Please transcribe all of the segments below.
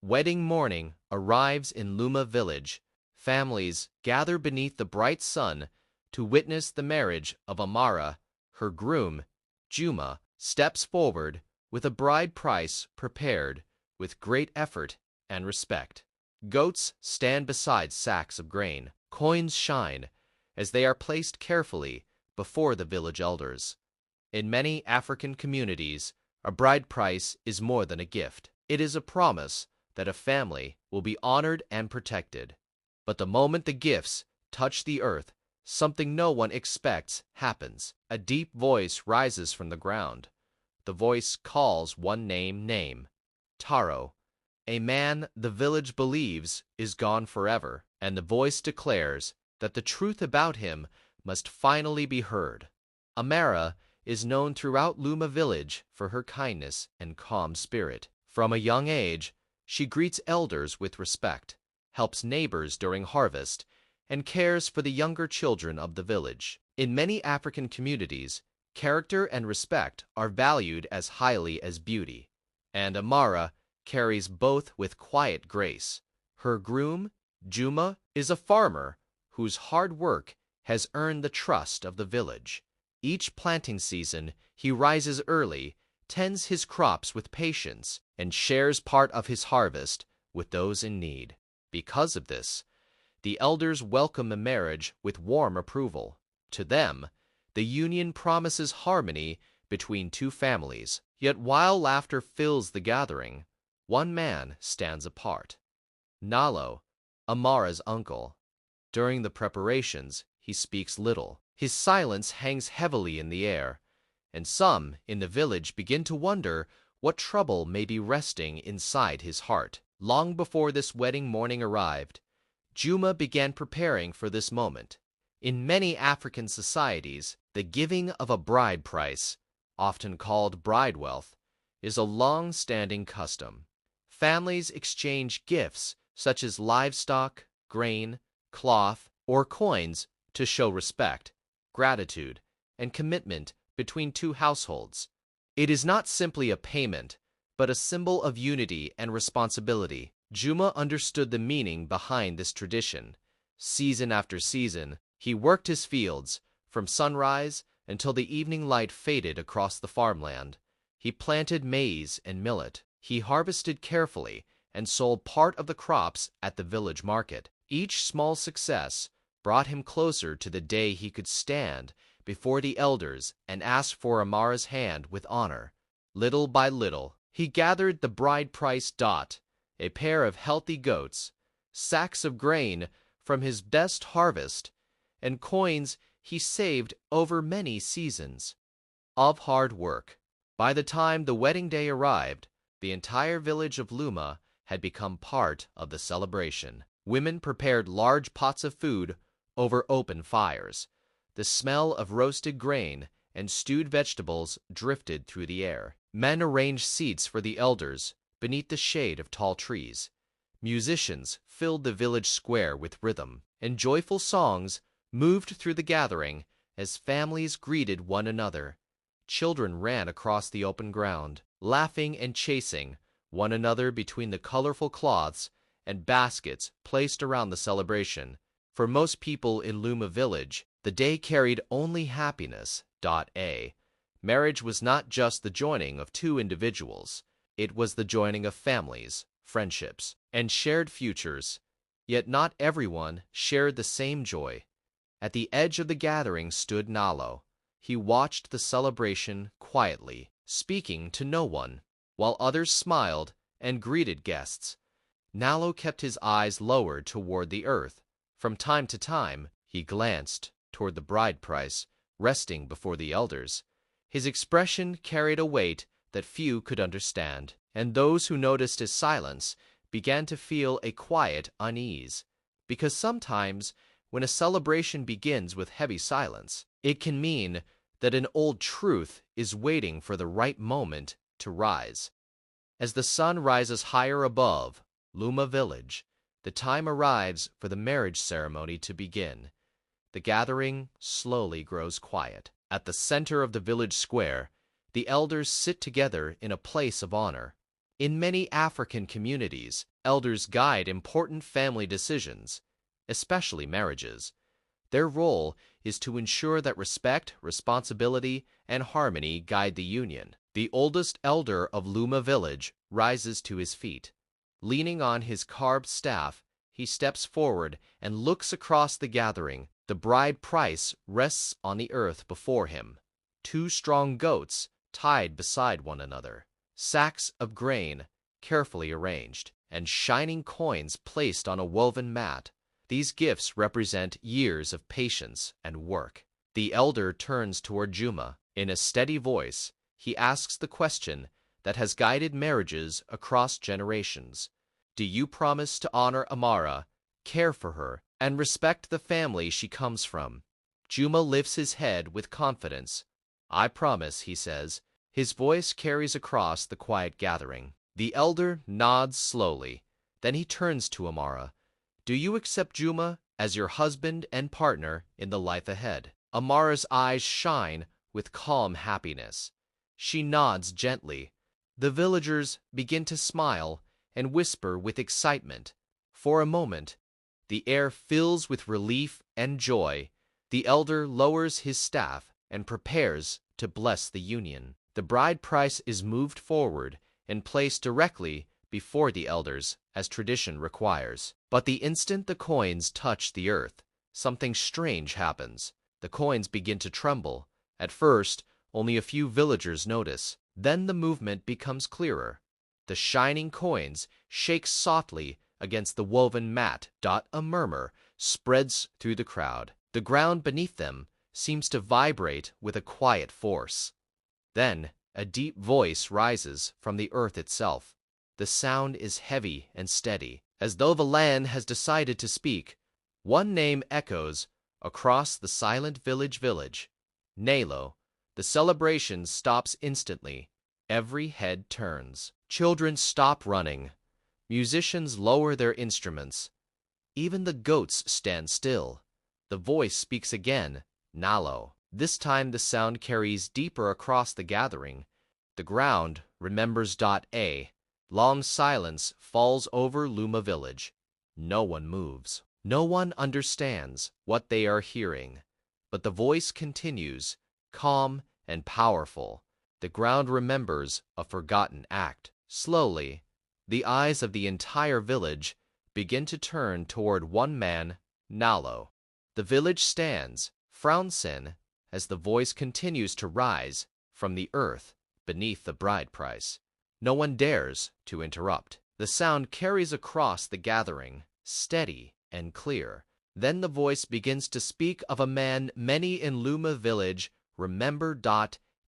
Wedding morning arrives in Luma village. Families gather beneath the bright sun to witness the marriage of Amara. Her groom, Juma, steps forward with a bride price prepared with great effort and respect. Goats stand beside sacks of grain. Coins shine as they are placed carefully before the village elders. In many African communities, a bride price is more than a gift. It is a promise that a family will be honored and protected. But the moment the gifts touch the earth, something no one expects happens. A deep voice rises from the ground. The voice calls one name, Taro. A man the village believes is gone forever, and the voice declares that the truth about him must finally be heard. Amara is known throughout Luma village for her kindness and calm spirit. From a young age, she greets elders with respect, helps neighbors during harvest, and cares for the younger children of the village. In many African communities, character and respect are valued as highly as beauty, and Amara carries both with quiet grace. Her groom, Juma, is a farmer whose hard work has earned the trust of the village. Each planting season, he rises early, tends his crops with patience, and shares part of his harvest with those in need. Because of this, the elders welcome the marriage with warm approval. To them, the union promises harmony between two families. Yet while laughter fills the gathering, one man stands apart. Nalo, Amara's uncle. During the preparations, he speaks little. His silence hangs heavily in the air, and some in the village begin to wonder what trouble may be resting inside his heart. Long before this wedding morning arrived, Juma began preparing for this moment. In many African societies, the giving of a bride price, often called bride wealth, is a long-standing custom. Families exchange gifts such as livestock, grain, cloth, or coins to show respect, gratitude, and commitment between two households. It is not simply a payment, but a symbol of unity and responsibility. Juma understood the meaning behind this tradition. Season after season, he worked his fields, from sunrise until the evening light faded across the farmland. He planted maize and millet. He harvested carefully and sold part of the crops at the village market. Each small success brought him closer to the day he could stand before the elders and ask for Amara's hand with honor. Little by little, he gathered the bride price dot, a pair of healthy goats, sacks of grain from his best harvest, and coins he saved over many seasons of hard work. By the time the wedding day arrived, the entire village of Luma had become part of the celebration. Women prepared large pots of food over open fires. The smell of roasted grain and stewed vegetables drifted through the air. Men arranged seats for the elders beneath the shade of tall trees. Musicians filled the village square with rhythm, and joyful songs moved through the gathering as families greeted one another. Children ran across the open ground, laughing and chasing one another between the colorful cloths and baskets placed around the celebration. For most people in Luma village, the day carried only happiness. Marriage was not just the joining of two individuals. It was the joining of families, friendships, and shared futures. Yet not everyone shared the same joy. At the edge of the gathering stood Nalo. He watched the celebration quietly, speaking to no one, while others smiled and greeted guests. Nalo kept his eyes lowered toward the earth. From time to time, he glanced toward the bride price resting before the elders. His expression carried a weight that few could understand, and those who noticed his silence began to feel a quiet unease, because sometimes when a celebration begins with heavy silence, it can mean that an old truth is waiting for the right moment to rise. As the sun rises higher above Luma village, the time arrives for the marriage ceremony to begin. The gathering slowly grows quiet. At the center of the village square, the elders sit together in a place of honor. In many African communities, elders guide important family decisions, especially marriages. Their role is to ensure that respect, responsibility, and harmony guide the union. The oldest elder of Luma village rises to his feet. Leaning on his carved staff, he steps forward and looks across the gathering. The bride price rests on the earth before him. Two strong goats tied beside one another, sacks of grain carefully arranged, and shining coins placed on a woven mat. These gifts represent years of patience and work. The elder turns toward Juma. In a steady voice, he asks the question that has guided marriages across generations. Do you promise to honor Amara, care for her, and respect the family she comes from? Juma lifts his head with confidence. I promise, he says. His voice carries across the quiet gathering. The elder nods slowly. Then he turns to Amara. Do you accept Juma as your husband and partner in the life ahead? Amara's eyes shine with calm happiness. She nods gently. The villagers begin to smile and whisper with excitement. For a moment, the air fills with relief and joy. The elder lowers his staff and prepares to bless the union. The bride price is moved forward and placed directly before the elders, as tradition requires. But the instant the coins touch the earth, something strange happens. The coins begin to tremble. At first, only a few villagers notice. Then the movement becomes clearer. The shining coins shake softly against the woven mat. A murmur spreads through the crowd. The ground beneath them seems to vibrate with a quiet force. Then a deep voice rises from the earth itself. The sound is heavy and steady, as though the land has decided to speak. One name echoes across the silent village. Nalo. The celebration stops instantly. Every head turns. Children stop running. Musicians lower their instruments. Even the goats stand still. The voice speaks again, Nalo. This time the sound carries deeper across the gathering. The ground remembers. A long silence falls over Luma village. No one moves. No one understands what they are hearing. But the voice continues, calm and powerful. The ground remembers a forgotten act. Slowly, the eyes of the entire village begin to turn toward one man, Nalo. The village stands, frownsin, as the voice continues to rise from the earth beneath the bride price. No one dares to interrupt. The sound carries across the gathering, steady and clear. Then the voice begins to speak of a man many in Luma village remember.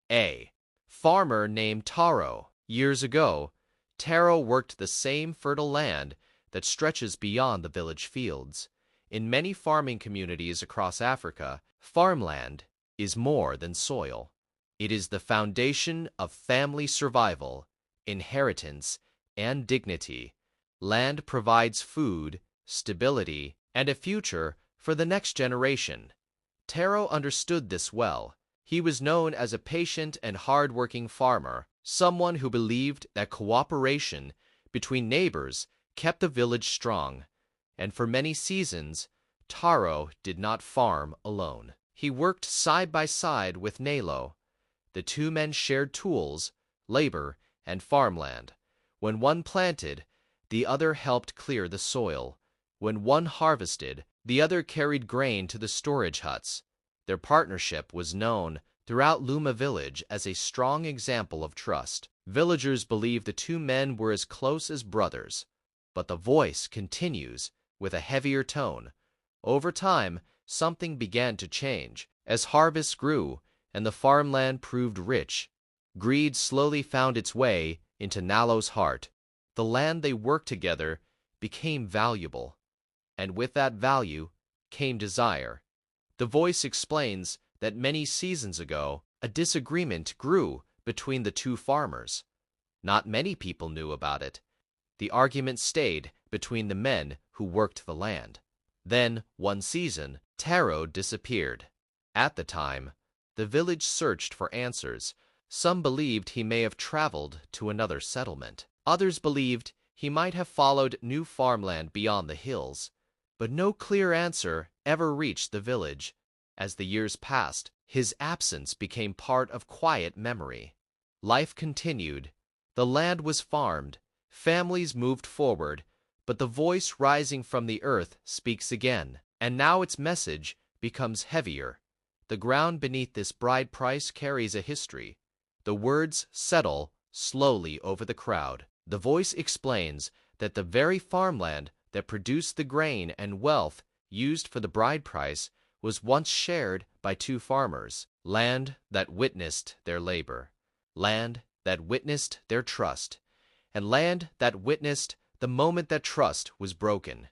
A farmer named Taro. Years ago, Taro worked the same fertile land that stretches beyond the village fields. In many farming communities across Africa, farmland is more than soil. It is the foundation of family survival, inheritance, and dignity. Land provides food, stability, and a future for the next generation. Taro understood this well. He was known as a patient and hard-working farmer, someone who believed that cooperation between neighbors kept the village strong. And for many seasons, Taro did not farm alone. He worked side by side with Nalo. The two men shared tools, labor, and farmland. When one planted, the other helped clear the soil. When one harvested, the other carried grain to the storage huts. Their partnership was known throughout Luma village as a strong example of trust. Villagers believed the two men were as close as brothers. But the voice continues with a heavier tone. Over time, something began to change. As harvests grew and the farmland proved rich, greed slowly found its way into Nalo's heart. The land they worked together became valuable, and with that value came desire. The voice explains that many seasons ago, a disagreement grew between the two farmers. Not many people knew about it. The argument stayed between the men who worked the land. Then, one season, Taro disappeared. At the time, the village searched for answers. Some believed he may have traveled to another settlement. Others believed he might have followed new farmland beyond the hills, but no clear answer ever reached the village. As the years passed, his absence became part of quiet memory. Life continued. The land was farmed. Families moved forward, but the voice rising from the earth speaks again, and now its message becomes heavier. The ground beneath this bride price carries a history. The words settle slowly over the crowd. The voice explains that the very farmland that produced the grain and wealth used for the bride price was once shared by two farmers, land that witnessed their labor, land that witnessed their trust, and land that witnessed the moment that trust was broken.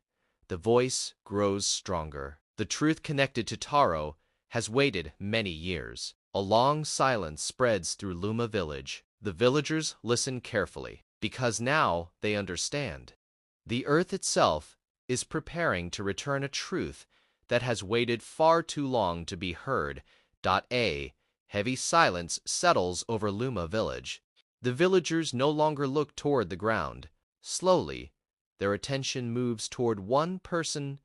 The voice grows stronger. The truth connected to Taro has waited many years. A long silence spreads through Luma village. The villagers listen carefully, because now they understand. The earth itself is preparing to return a truth that has waited far too long to be heard. Heavy silence settles over Luma village. The villagers no longer look toward the ground. Slowly, their attention moves toward one person,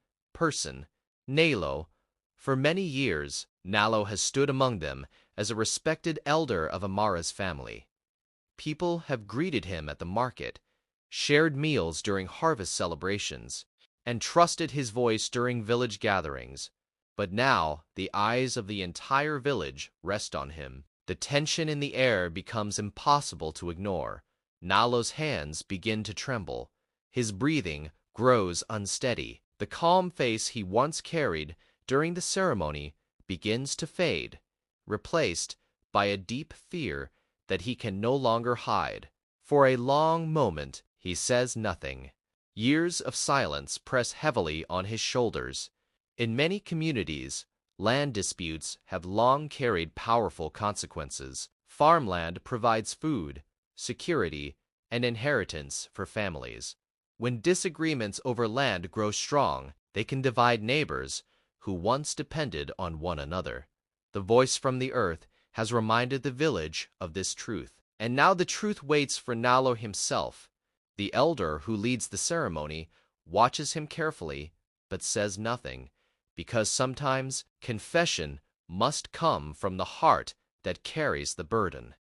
Nalo. For many years, Nalo has stood among them as a respected elder of Amara's family. People have greeted him at the market, shared meals during harvest celebrations, and trusted his voice during village gatherings. But now the eyes of the entire village rest on him. The tension in the air becomes impossible to ignore. Nalo's hands begin to tremble. His breathing grows unsteady. The calm face he once carried during the ceremony begins to fade, replaced by a deep fear that he can no longer hide. For a long moment, he says nothing. Years of silence press heavily on his shoulders. In many communities, land disputes have long carried powerful consequences. Farmland provides food, security, and inheritance for families. When disagreements over land grow strong, they can divide neighbors who once depended on one another. The voice from the earth has reminded the village of this truth, and now the truth waits for Nalo himself. The elder who leads the ceremony watches him carefully, but says nothing, because sometimes confession must come from the heart that carries the burden.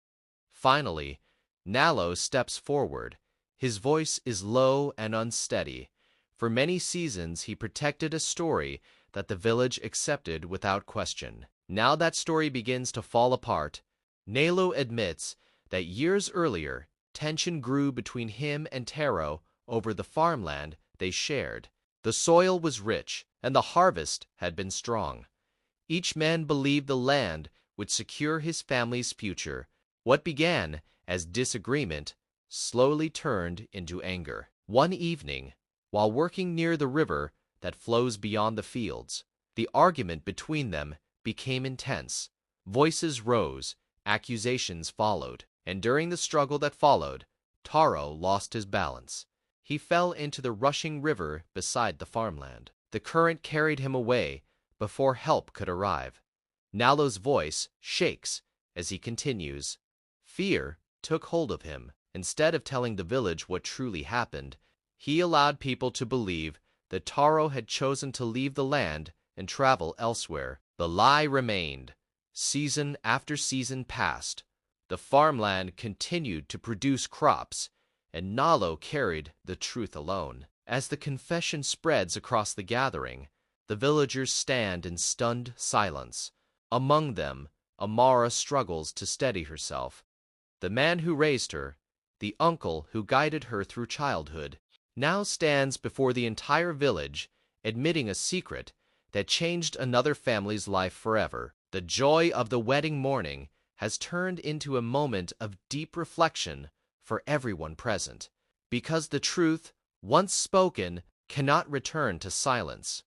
Finally, Nalo steps forward. His voice is low and unsteady. For many seasons he protected a story that the village accepted without question. Now that story begins to fall apart. Nalo admits that years earlier, tension grew between him and Taro over the farmland they shared. The soil was rich, and the harvest had been strong. Each man believed the land would secure his family's future. What began as disagreement slowly turned into anger. One evening, while working near the river that flows beyond the fields, the argument between them became intense. Voices rose, accusations followed, and during the struggle that followed, Taro lost his balance. He fell into the rushing river beside the farmland. The current carried him away before help could arrive. Nalo's voice shakes as he continues. Fear took hold of him. Instead of telling the village what truly happened, he allowed people to believe that Taro had chosen to leave the land and travel elsewhere. The lie remained. Season after season passed. The farmland continued to produce crops, and Nalo carried the truth alone. As the confession spreads across the gathering, the villagers stand in stunned silence. Among them, Amara struggles to steady herself. The man who raised her, the uncle who guided her through childhood, now stands before the entire village, admitting a secret that changed another family's life forever. The joy of the wedding morning has turned into a moment of deep reflection for everyone present, because the truth, once spoken, cannot return to silence.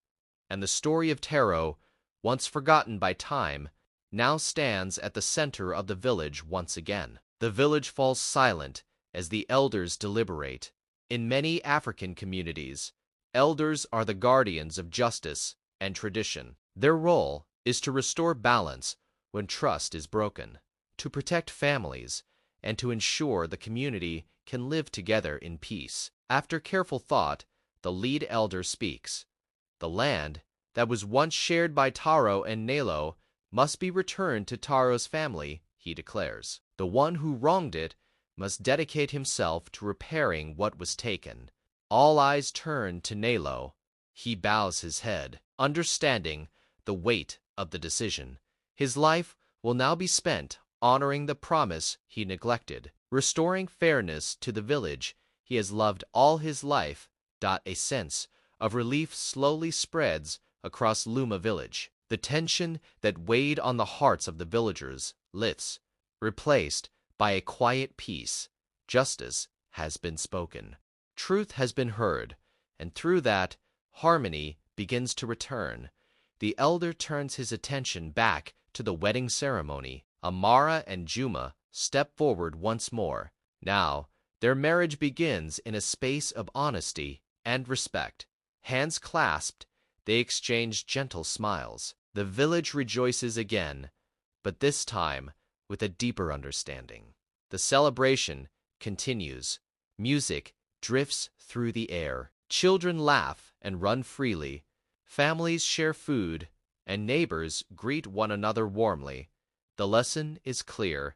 And the story of Taro, once forgotten by time, now stands at the center of the village once again. The village falls silent as the elders deliberate. In many African communities, elders are the guardians of justice and tradition. Their role is to restore balance when trust is broken, to protect families, and to ensure the community can live together in peace. After careful thought, the lead elder speaks. The land that was once shared by Taro and Nalo must be returned to Taro's family, he declares. The one who wronged it must dedicate himself to repairing what was taken. All eyes turn to Nalo. He bows his head, understanding the weight of the decision. His life will now be spent honoring the promise he neglected, restoring fairness to the village he has loved all his life. A sense of relief slowly spreads across Luma village. The tension that weighed on the hearts of the villagers lifts, replaced by a quiet peace. Justice has been spoken. Truth has been heard, and through that, harmony begins to return. The elder turns his attention back to the wedding ceremony. Amara and Juma step forward once more. Now, their marriage begins in a space of honesty and respect. Hands clasped, they exchange gentle smiles. The village rejoices again, but this time with a deeper understanding. The celebration continues. Music drifts through the air. Children laugh and run freely. Families share food, and neighbors greet one another warmly. The lesson is clear.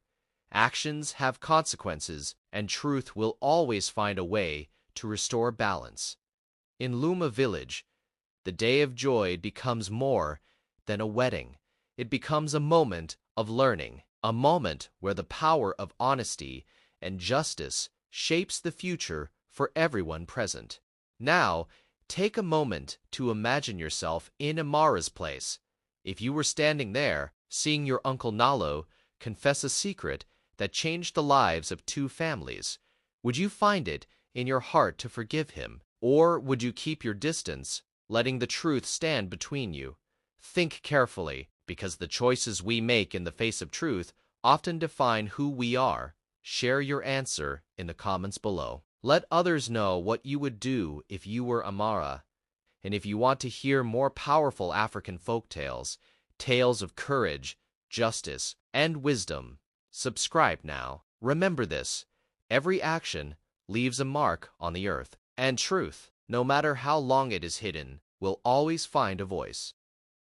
Actions have consequences, and truth will always find a way to restore balance. In Luma village, the day of joy becomes more than a wedding. It becomes a moment of learning, a moment where the power of honesty and justice shapes the future for everyone present. Now, take a moment to imagine yourself in Amara's place. If you were standing there, seeing your Uncle Nalo confess a secret that changed the lives of two families, would you find it in your heart to forgive him? Or would you keep your distance, letting the truth stand between you? Think carefully, because the choices we make in the face of truth often define who we are. Share your answer in the comments below. Let others know what you would do if you were Amara. And if you want to hear more powerful African folk tales, tales of courage, justice, and wisdom, subscribe now. Remember this: every action leaves a mark on the earth, and truth, no matter how long it is hidden, will always find a voice.